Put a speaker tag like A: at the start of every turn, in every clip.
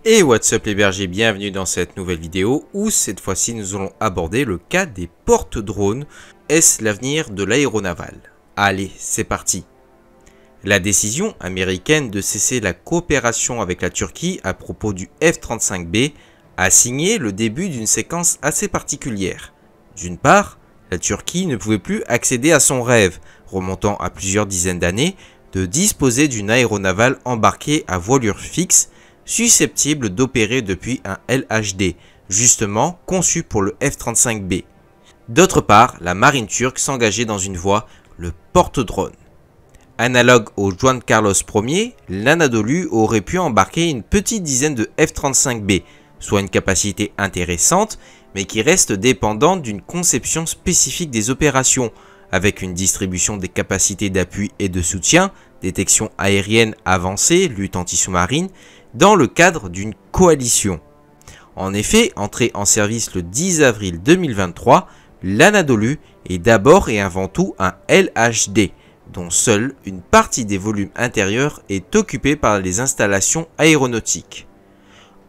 A: Et what's up les bergers, bienvenue dans cette nouvelle vidéo où cette fois-ci nous allons aborder le cas des porte-drones. Est-ce l'avenir de l'aéronaval? Allez, c'est parti. La décision américaine de cesser la coopération avec la Turquie à propos du F-35B a signé le début d'une séquence assez particulière. D'une part, la Turquie ne pouvait plus accéder à son rêve, remontant à plusieurs dizaines d'années, de disposer d'une aéronavale embarquée à voilure fixe, susceptible d'opérer depuis un LHD, justement conçu pour le F-35B. D'autre part, la marine turque s'engageait dans une voie, le porte-drone. Analogue au Juan Carlos Ier, l'Anadolu aurait pu embarquer une petite dizaine de F-35B, soit une capacité intéressante, mais qui reste dépendante d'une conception spécifique des opérations, avec une distribution des capacités d'appui et de soutien, détection aérienne avancée, lutte anti-sous-marine, dans le cadre d'une coalition. En effet, entré en service le 10 avril 2023, l'Anadolu est d'abord et avant tout un LHD, dont seule une partie des volumes intérieurs est occupée par les installations aéronautiques.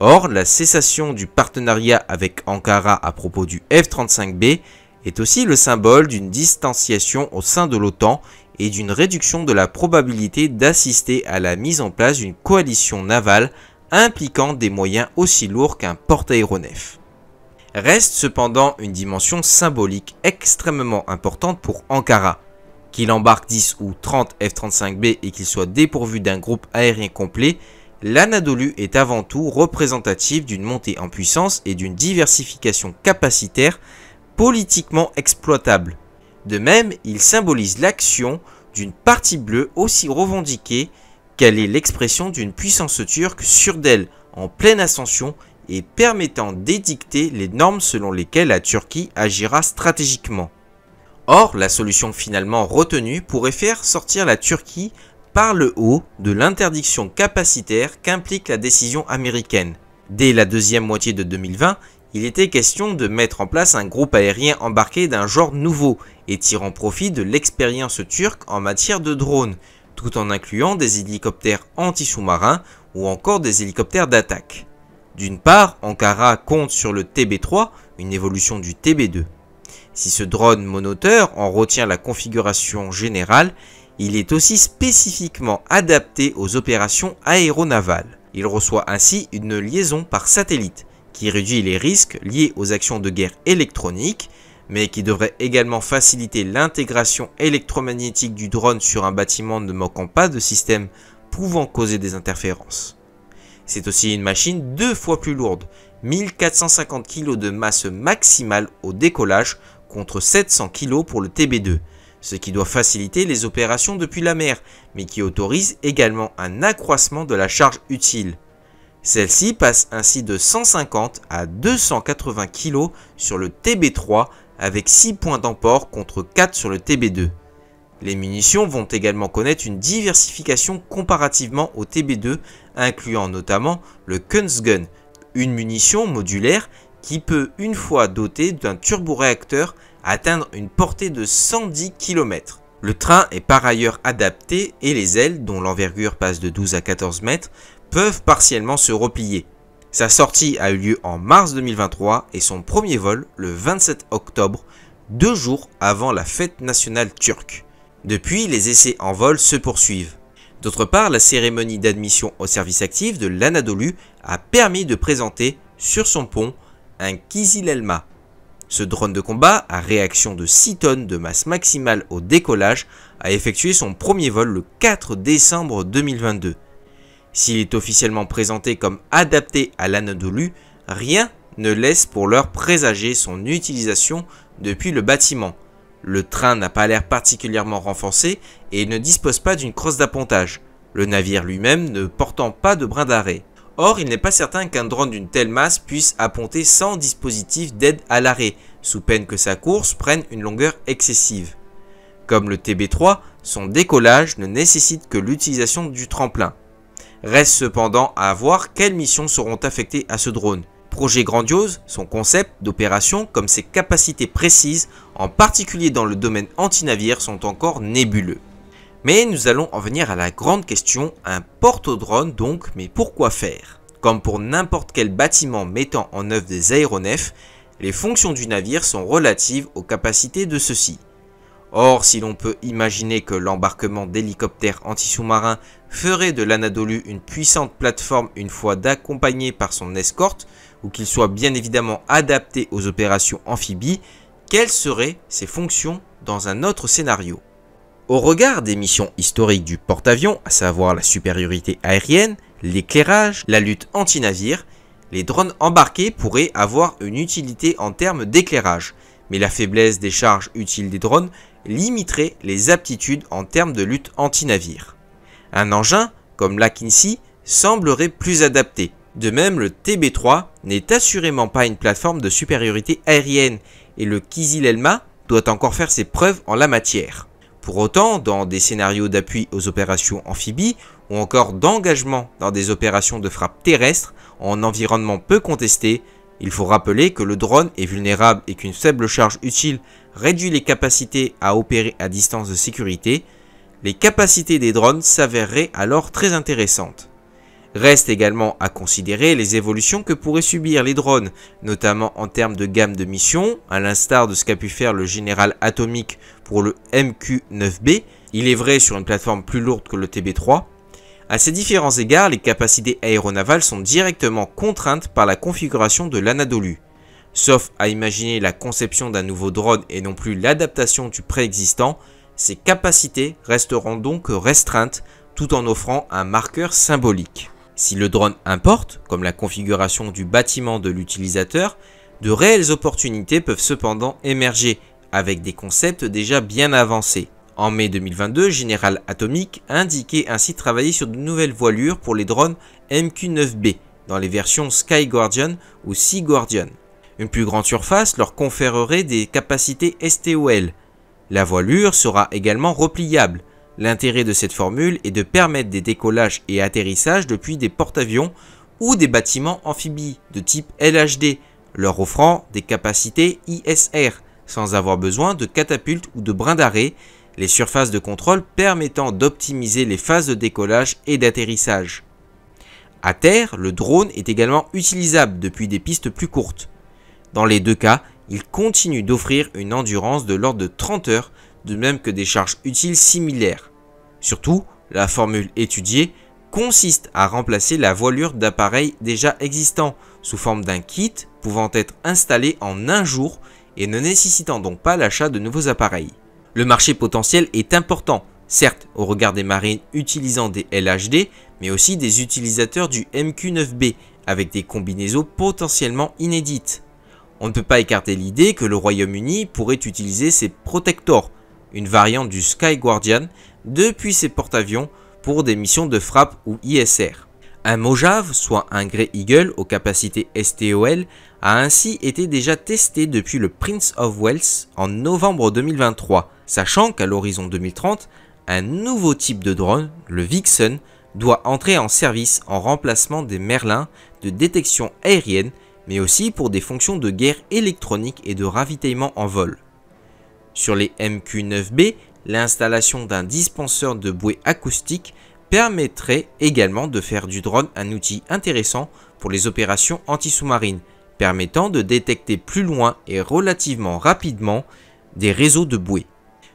A: Or, la cessation du partenariat avec Ankara à propos du F-35B est aussi le symbole d'une distanciation au sein de l'OTAN et d'une réduction de la probabilité d'assister à la mise en place d'une coalition navale impliquant des moyens aussi lourds qu'un porte-aéronef. Reste cependant une dimension symbolique extrêmement importante pour Ankara. Qu'il embarque 10 ou 30 F-35B et qu'il soit dépourvu d'un groupe aérien complet, l'Anadolu est avant tout représentatif d'une montée en puissance et d'une diversification capacitaire politiquement exploitable. De même, il symbolise l'action d'une partie bleue aussi revendiquée qu'elle est l'expression d'une puissance turque sûre d'elle, en pleine ascension et permettant d'édicter les normes selon lesquelles la Turquie agira stratégiquement. Or, la solution finalement retenue pourrait faire sortir la Turquie par le haut de l'interdiction capacitaire qu'implique la décision américaine. Dès la deuxième moitié de 2020, il était question de mettre en place un groupe aérien embarqué d'un genre nouveau et tirant profit de l'expérience turque en matière de drones, tout en incluant des hélicoptères anti-sous-marins ou encore des hélicoptères d'attaque. D'une part, Ankara compte sur le TB3, une évolution du TB2. Si ce drone monoteur en retient la configuration générale, il est aussi spécifiquement adapté aux opérations aéronavales. Il reçoit ainsi une liaison par satellite, qui réduit les risques liés aux actions de guerre électroniques, mais qui devrait également faciliter l'intégration électromagnétique du drone sur un bâtiment ne manquant pas de système pouvant causer des interférences. C'est aussi une machine 2 fois plus lourde, 1450 kg de masse maximale au décollage contre 700 kg pour le TB2, ce qui doit faciliter les opérations depuis la mer, mais qui autorise également un accroissement de la charge utile. Celle-ci passe ainsi de 150 à 280 kg sur le TB3 avec 6 points d'emport contre 4 sur le TB2. Les munitions vont également connaître une diversification comparativement au TB2, incluant notamment le Kunstgun, une munition modulaire qui peut, une fois dotée d'un turboréacteur, atteindre une portée de 110 km. Le train est par ailleurs adapté et les ailes, dont l'envergure passe de 12 à 14 mètres, peuvent partiellement se replier. Sa sortie a eu lieu en mars 2023 et son premier vol le 27 octobre, 2 jours avant la fête nationale turque. Depuis, les essais en vol se poursuivent. D'autre part, la cérémonie d'admission au service actif de l'Anadolu a permis de présenter sur son pont un Kizil Elma. Ce drone de combat, à réaction de 6 tonnes de masse maximale au décollage, a effectué son premier vol le 4 décembre 2022. S'il est officiellement présenté comme adapté à l'Anadolu, rien ne laisse pour l'heure présager son utilisation depuis le bâtiment. Le train n'a pas l'air particulièrement renforcé et il ne dispose pas d'une crosse d'appontage, le navire lui-même ne portant pas de brin d'arrêt. Or, il n'est pas certain qu'un drone d'une telle masse puisse apponter sans dispositif d'aide à l'arrêt, sous peine que sa course prenne une longueur excessive. Comme le TB3, son décollage ne nécessite que l'utilisation du tremplin. Reste cependant à voir quelles missions seront affectées à ce drone. Projet grandiose, son concept d'opération comme ses capacités précises, en particulier dans le domaine anti-navire, sont encore nébuleux. Mais nous allons en venir à la grande question, un porte-drone donc, mais pourquoi faire? Comme pour n'importe quel bâtiment mettant en œuvre des aéronefs, les fonctions du navire sont relatives aux capacités de ceux-ci. Or, si l'on peut imaginer que l'embarquement d'hélicoptères anti-sous-marins ferait de l'Anadolu une puissante plateforme une fois accompagné par son escorte, ou qu'il soit bien évidemment adapté aux opérations amphibies, quelles seraient ses fonctions dans un autre scénario? Au regard des missions historiques du porte-avions, à savoir la supériorité aérienne, l'éclairage, la lutte anti-navire, les drones embarqués pourraient avoir une utilité en termes d'éclairage, mais la faiblesse des charges utiles des drones limiterait les aptitudes en termes de lutte anti-navire. Un engin, comme l'Akinci, semblerait plus adapté. De même, le TB3 n'est assurément pas une plateforme de supériorité aérienne et le Kizil-Elma doit encore faire ses preuves en la matière. Pour autant, dans des scénarios d'appui aux opérations amphibies ou encore d'engagement dans des opérations de frappe terrestre en environnement peu contesté, il faut rappeler que le drone est vulnérable et qu'une faible charge utile réduit les capacités à opérer à distance de sécurité. Les capacités des drones s'avéreraient alors très intéressantes. Reste également à considérer les évolutions que pourraient subir les drones, notamment en termes de gamme de missions, à l'instar de ce qu'a pu faire le Général Atomique pour le MQ-9B, il est vrai sur une plateforme plus lourde que le TB3. À ces différents égards, les capacités aéronavales sont directement contraintes par la configuration de l'Anadolu. Sauf à imaginer la conception d'un nouveau drone et non plus l'adaptation du préexistant, ces capacités resteront donc restreintes tout en offrant un marqueur symbolique. Si le drone importe, comme la configuration du bâtiment de l'utilisateur, de réelles opportunités peuvent cependant émerger avec des concepts déjà bien avancés. En mai 2022, General Atomic indiquait ainsi travailler sur de nouvelles voilures pour les drones MQ-9B dans les versions Sky Guardian ou Sea Guardian. Une plus grande surface leur conférerait des capacités STOL. La voilure sera également repliable. L'intérêt de cette formule est de permettre des décollages et atterrissages depuis des porte-avions ou des bâtiments amphibies de type LHD, leur offrant des capacités ISR sans avoir besoin de catapultes ou de brins d'arrêt, les surfaces de contrôle permettant d'optimiser les phases de décollage et d'atterrissage. À terre, le drone est également utilisable depuis des pistes plus courtes. Dans les deux cas, il continue d'offrir une endurance de l'ordre de 30 heures, de même que des charges utiles similaires. Surtout, la formule étudiée consiste à remplacer la voilure d'appareils déjà existants sous forme d'un kit pouvant être installé en un jour et ne nécessitant donc pas l'achat de nouveaux appareils. Le marché potentiel est important, certes au regard des marines utilisant des LHD, mais aussi des utilisateurs du MQ-9B avec des combinaisons potentiellement inédites. On ne peut pas écarter l'idée que le Royaume-Uni pourrait utiliser ses Protector, une variante du Sky Guardian, depuis ses porte-avions pour des missions de frappe ou ISR. Un Mojave, soit un Grey Eagle aux capacités STOL, a ainsi été déjà testé depuis le Prince of Wales en novembre 2023, sachant qu'à l'horizon 2030, un nouveau type de drone, le Vixen, doit entrer en service en remplacement des Merlin de détection aérienne, mais aussi pour des fonctions de guerre électronique et de ravitaillement en vol. Sur les MQ-9B, l'installation d'un dispenseur de bouée acoustique permettrait également de faire du drone un outil intéressant pour les opérations anti-sous-marines, permettant de détecter plus loin et relativement rapidement des réseaux de bouées.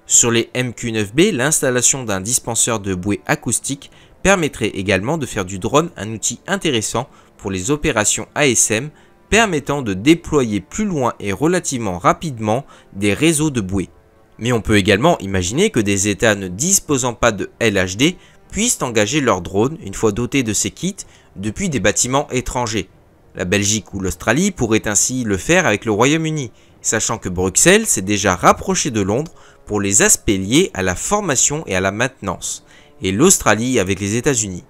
A: Sur les MQ-9B, l'installation d'un dispenseur de bouée acoustique permettrait également de faire du drone un outil intéressant pour les opérations ASM, permettant de déployer plus loin et relativement rapidement des réseaux de bouées. Mais on peut également imaginer que des États ne disposant pas de LHD puissent engager leurs drones, une fois dotés de ces kits, depuis des bâtiments étrangers. La Belgique ou l'Australie pourraient ainsi le faire avec le Royaume-Uni, sachant que Bruxelles s'est déjà rapproché de Londres pour les aspects liés à la formation et à la maintenance, et l'Australie avec les États-Unis.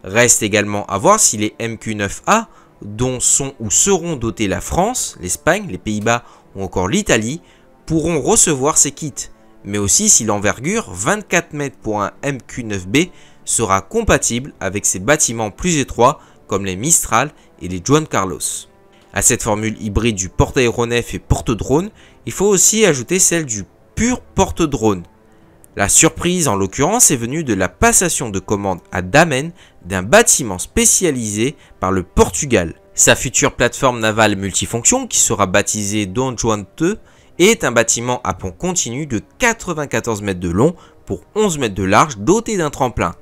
A: Reste également à voir si les MQ-9A, dont sont ou seront dotés la France, l'Espagne, les Pays-Bas ou encore l'Italie, pourront recevoir ces kits, mais aussi si l'envergure 24 mètres pour un MQ-9B sera compatible avec ces bâtiments plus étroits comme les Mistral et les Juan Carlos. À cette formule hybride du porte-aéronef et porte-drone, il faut aussi ajouter celle du pur porte-drone. La surprise en l'occurrence est venue de la passation de commande à Damen d'un bâtiment spécialisé par le Portugal. Sa future plateforme navale multifonction, qui sera baptisée Dom João II, est un bâtiment à pont continu de 94 mètres de long pour 11 mètres de large, doté d'un tremplin.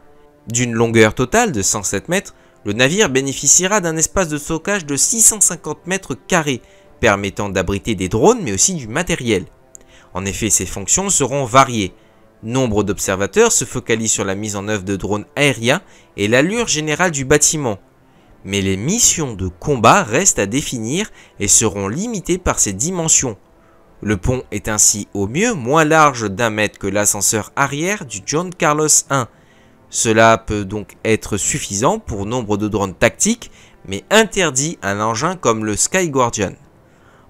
A: D'une longueur totale de 107 mètres, le navire bénéficiera d'un espace de stockage de 650 mètres carrés, permettant d'abriter des drones mais aussi du matériel. En effet, ses fonctions seront variées. Nombre d'observateurs se focalisent sur la mise en œuvre de drones aériens et l'allure générale du bâtiment. Mais les missions de combat restent à définir et seront limitées par ses dimensions. Le pont est ainsi au mieux moins large d'1 mètre que l'ascenseur arrière du John Carlos I. Cela peut donc être suffisant pour nombre de drones tactiques, mais interdit à un engin comme le Sky Guardian.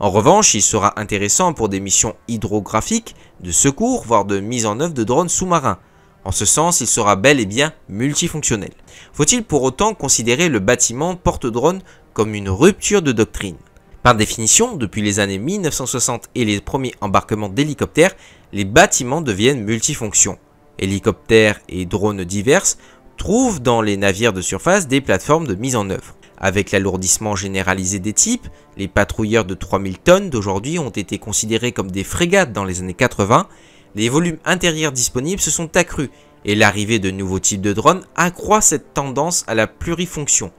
A: En revanche, il sera intéressant pour des missions hydrographiques, de secours, voire de mise en œuvre de drones sous-marins. En ce sens, il sera bel et bien multifonctionnel. Faut-il pour autant considérer le bâtiment porte-drone comme une rupture de doctrine? Par définition, depuis les années 1960 et les premiers embarquements d'hélicoptères, les bâtiments deviennent multifonctions. Hélicoptères et drones divers trouvent dans les navires de surface des plateformes de mise en œuvre. Avec l'alourdissement généralisé des types, les patrouilleurs de 3000 tonnes d'aujourd'hui ont été considérés comme des frégates dans les années 80, les volumes intérieurs disponibles se sont accrus et l'arrivée de nouveaux types de drones accroît cette tendance à la plurifonction.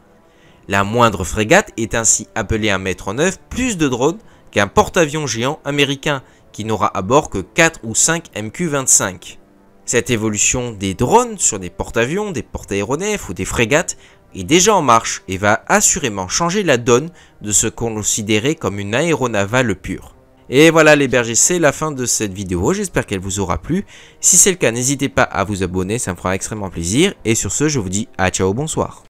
A: La moindre frégate est ainsi appelée à mettre en œuvre plus de drones qu'un porte-avions géant américain qui n'aura à bord que 4 ou 5 MQ-25. Cette évolution des drones sur des porte-avions, des porte-aéronefs ou des frégates est déjà en marche et va assurément changer la donne de ce qu'on considérait comme une aéronavale pure. Et voilà les bergers, c'est la fin de cette vidéo, j'espère qu'elle vous aura plu. Si c'est le cas, n'hésitez pas à vous abonner, ça me fera extrêmement plaisir. Et sur ce, je vous dis à ciao, bonsoir.